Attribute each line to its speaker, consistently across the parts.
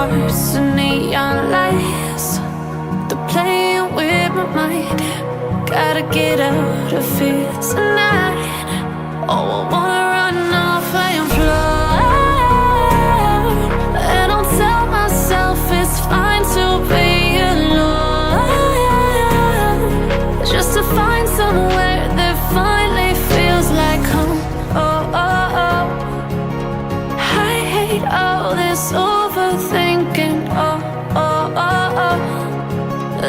Speaker 1: hearts and neon lights. They're playing with my mind. Gotta get out of here tonight. Oh, I wanna run off and fly. And I'll tell myself it's fine to be alone, just to find somewhere that finally feels like home. Oh, oh, oh. I hate all this overthinking. Oh, oh, oh, oh.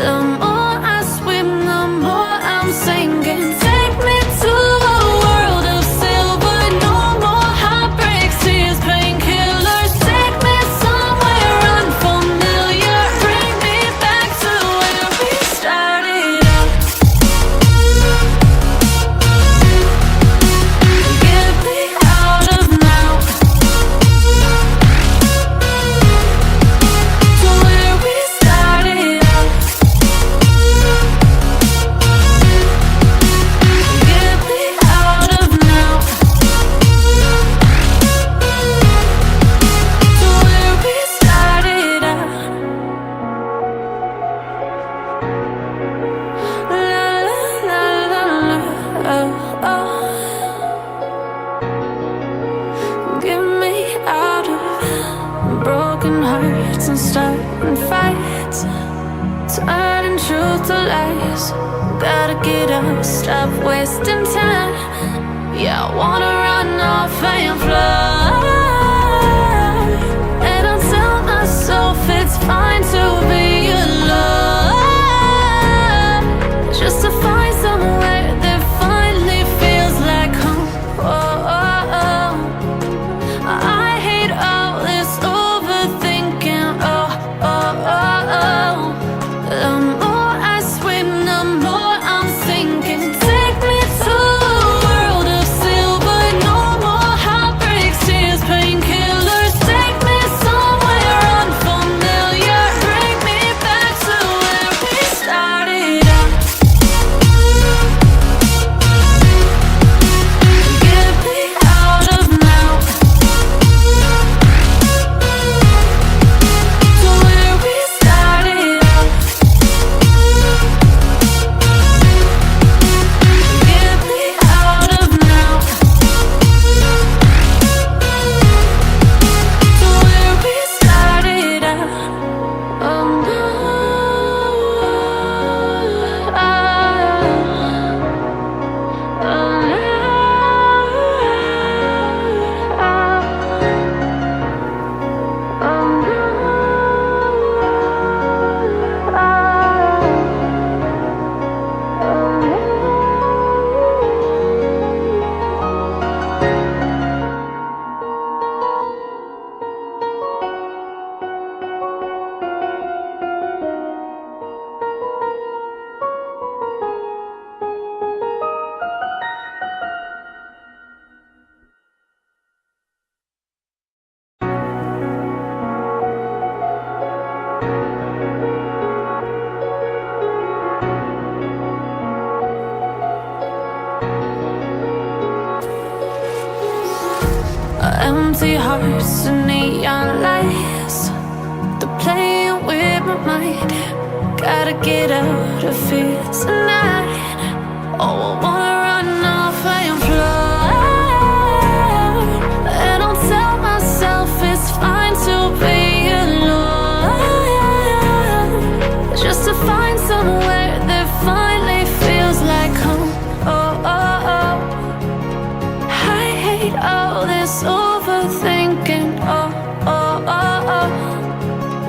Speaker 1: The more I swim, the more I'm sinking. Take me to a world of silver. No more heartbreaks, tears, painkillers. Take me somewhere unfamiliar. Bring me back to where we started out. Get me out of now, to where we started out. Get me out of now, to where we started out. La la la la la, oh, oh. Get me out of broken hearts and starting fights, turning truth to lies. Gotta get up, stop wasting time. Yeah, I wanna run off and fly. And I'll tell myself it's fine to be alone, just to find somewhere that finally feels like home. Oh, oh, oh. I hate all this overthinking. Oh, oh, oh, oh. The more I swim, the more I'm sinking. Take me to a world of silver. No more heartbreaks, tears, painkillers. Take me somewhere unfamiliar. Bring me back to where we started out. Get me out of now, to where we started out. Get me out of now, to where we started out. Oh no, empty hearts and neon lights. They're playing with my mind. Gotta get out of here tonight. Oh, I wanna run off and fly. And I'll tell myself it's fine to be alone, just to find somewhere that finally feels like home. Oh, oh, oh. I hate all this overthinking. Oh, oh, oh, oh.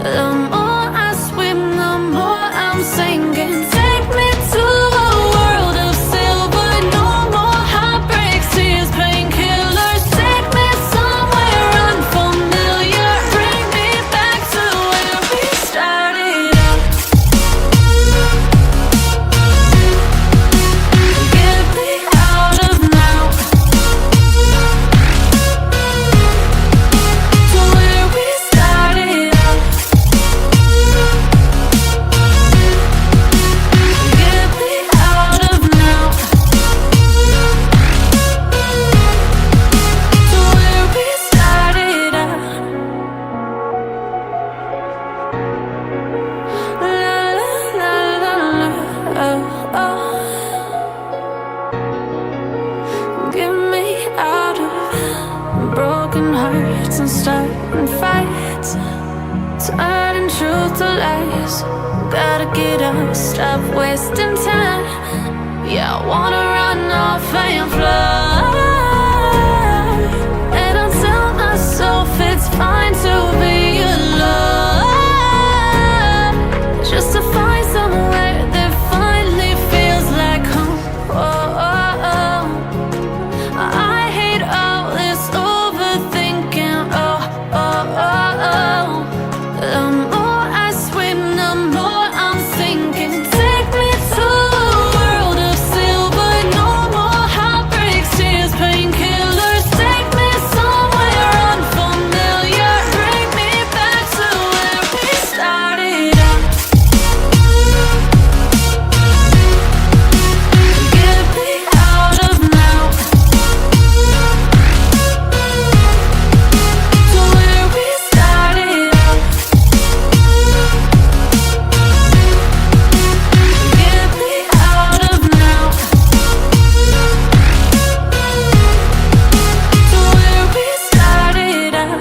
Speaker 1: The more I swim, the more I'm sinking. Take me to a world of silver. truth to lies. Gotta get up, stop wasting time. Yeah, I wanna run off and fly. And I'll tell myself it's fine to be alone, just to find somewhere that finally feels like home. Oh, oh, oh. I hate all this overthinking. Oh, oh, oh, oh. The more I swim, the more I'm sinking. Take me to a world of silver. No more heartbreaks, tears, painkillers. Take me somewhere unfamiliar. Bring me back to where we started out. Get me out of now, to where we started out. Get me out of now, to where we started out.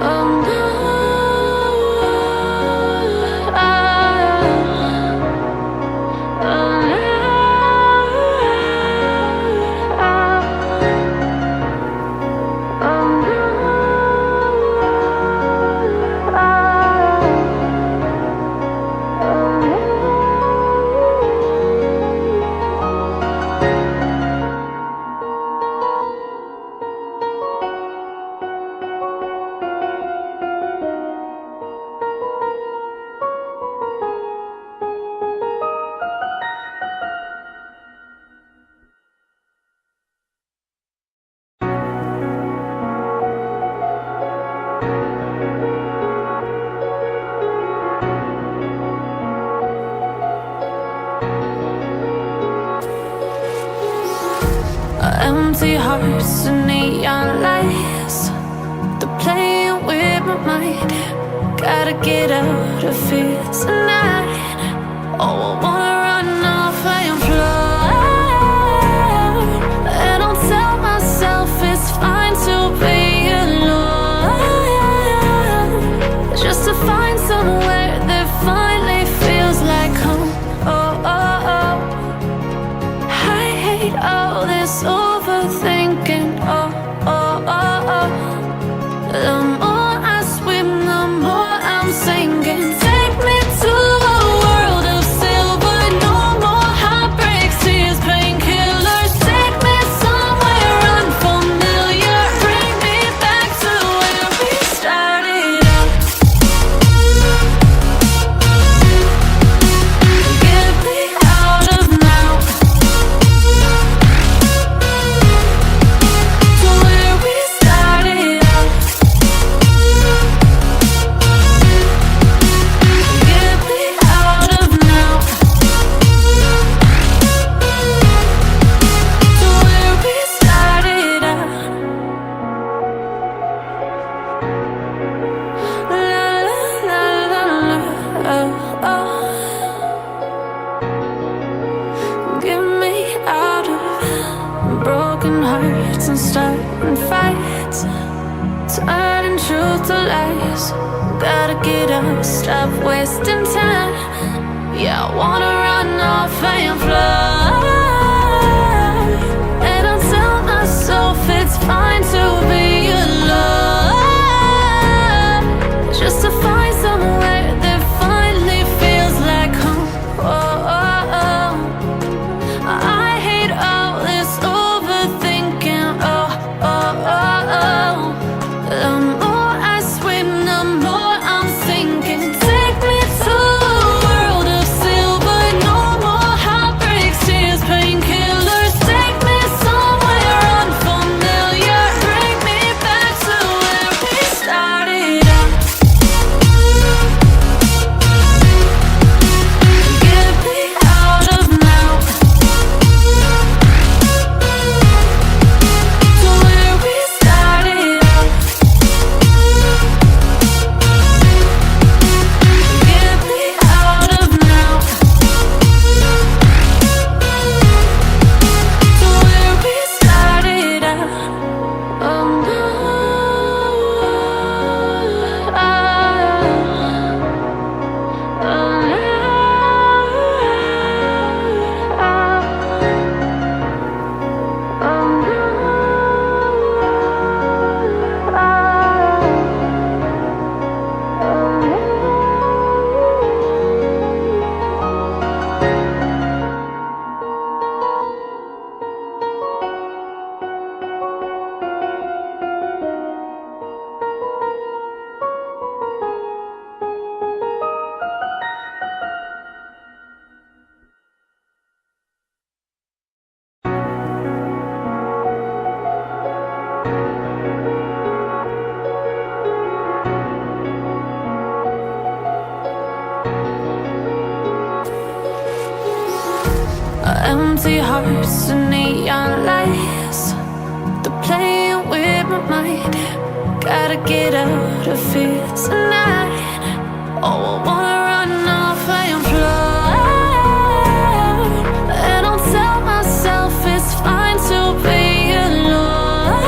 Speaker 1: Oh no, empty hearts and neon lights, they're playing with my mind. Gotta get out of here tonight. Oh, I wanna run off and fly. And I'll tell myself it's fine to be alone, just to find somewhere that finally feels like home. Oh, oh, oh. I hate all this overthinking. Oh, oh, oh, oh. The more I swim, the more I'm sinking. Take me to a world of silver. No more heartbreaks, tears, painkillers. Take me somewhere unfamiliar. Bring me back to where we started out. Get me out of now, to where we started out. Get me out of now, to where we started out. La la la la la, oh, oh. Get me out of broken hearts and starting fights, turning truth to lies. Gotta get up, stop wasting time. Yeah, I wanna run off and fly. And I'll tell myself it's fine to be alone, just to find somewhere that finally feels like home. Oh, oh, oh. I hate all this overthinking. Oh, oh, oh, oh. The more I swim, the more I'm sinking. Take me to a world of silver. No more heartbreaks, tears, pain. Empty hearts and neon lights, they're playing with my mind. Gotta get out of here tonight. Oh, I wanna run off and fly. And I'll tell myself it's fine to be alone,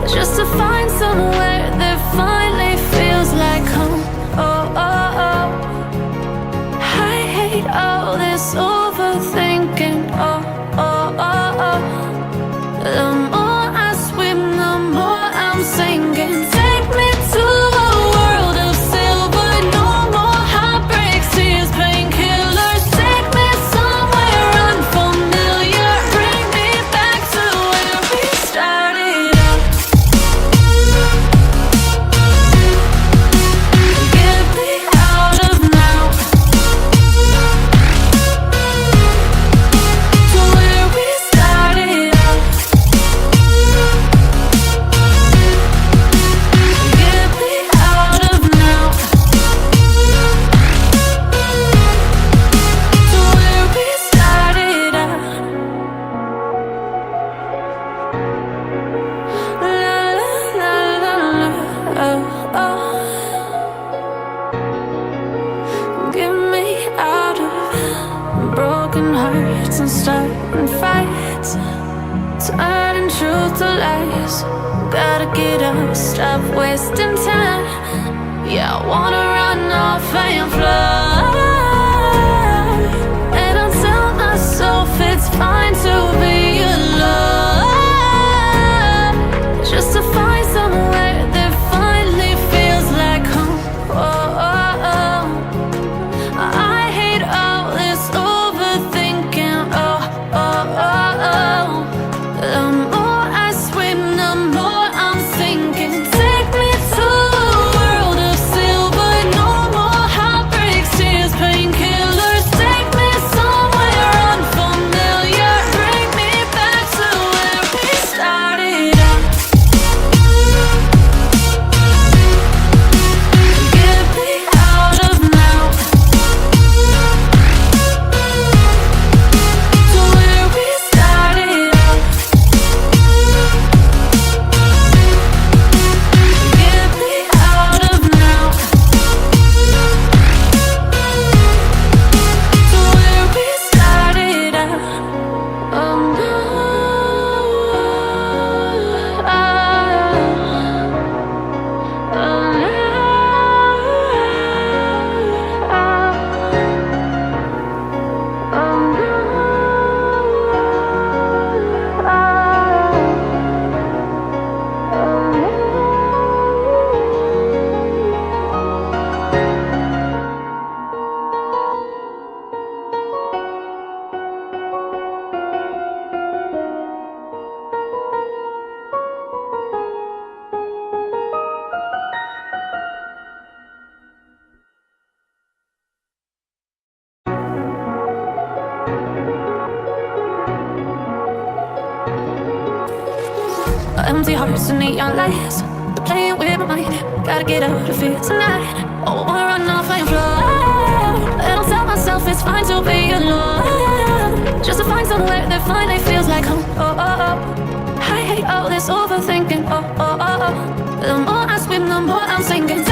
Speaker 1: just to find somewhere that finally feels like home. Oh, oh, oh. I hate all this overthinking. Oh, oh, oh, oh. The more I swim, the more I'm sinking. Take me to a world of silver. No more heartbreaks, tears, painkillers. Take me somewhere unfamiliar. Bring me back to where we started out. Get me out of now, to where we started out. Get me out of now, to where we started out. La la la la la, oh, oh. Get me out of broken hearts and starting fights, turning truth to lies. Gotta get up, stop wasting time. Yeah, I wanna run off and fly. And I'll tell myself it's fine to be alone, just to find somewhere that finally feels like home. Oh, oh, oh. I hate all this overthinking. Oh, oh, oh, oh. The more I swim, the more I'm sinking. Take me to a world of silver. No more heartbreaks, tears, painkillers. Take me somewhere unfamiliar. Bring me back to where we started out. Get me out of now, to where we started out. Get me out of now, to where we started out. Oh no, oh, empty hearts and neon lights, they're playing with my mind. Gotta get out of here tonight. Oh, I wanna run off and fly. And I'll tell myself it's fine to be alone, just to find somewhere that finally feels like home. Oh, oh, oh. I hate all this overthinking. Oh, oh, oh, oh. The more I swim, the more I'm sinking.